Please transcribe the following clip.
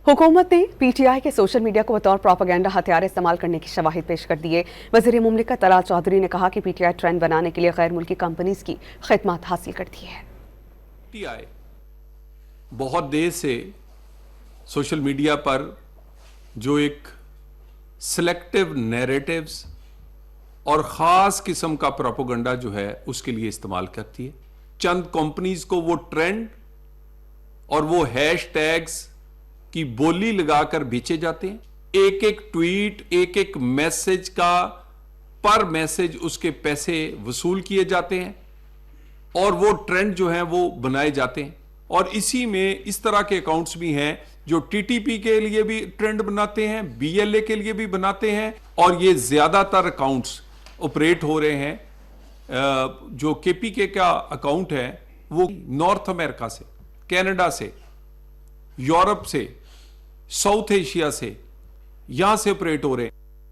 हुकूमत ने PTI के सोशल मीडिया को बतौर प्रोपेगेंडा हथियार इस्तेमाल करने की शवाहिद पेश कर दिए। वज़ीर मुमलिकत तलाल चौधरी ने कहा कि PTI ट्रेंड बनाने के लिए गैर मुल्की कंपनीज की खिदमत हासिल करती है। PTI बहुत देर से सोशल मीडिया पर जो एक सिलेक्टिव नैरेटिव्स और ख़ास किस्म का प्रोपेगेंडा जो है उसके लिए इस्तेमाल करती है। चंद कंपनीज को वो ट्रेंड और वो हैशटैग्स की बोली लगाकर बेचे जाते हैं। एक एक ट्वीट, एक एक मैसेज का पर मैसेज उसके पैसे वसूल किए जाते हैं और वो ट्रेंड जो है वो बनाए जाते हैं। और इसी में इस तरह के अकाउंट्स भी हैं जो TTP के लिए भी ट्रेंड बनाते हैं, BLA के लिए भी बनाते हैं, और ये ज्यादातर अकाउंट्स ऑपरेट हो रहे हैं। जो KPK का अकाउंट है वो नॉर्थ अमेरिका से, कनाडा से, यूरोप से, साउथ एशिया से, यहां से ऑपरेट हो रहे हैं।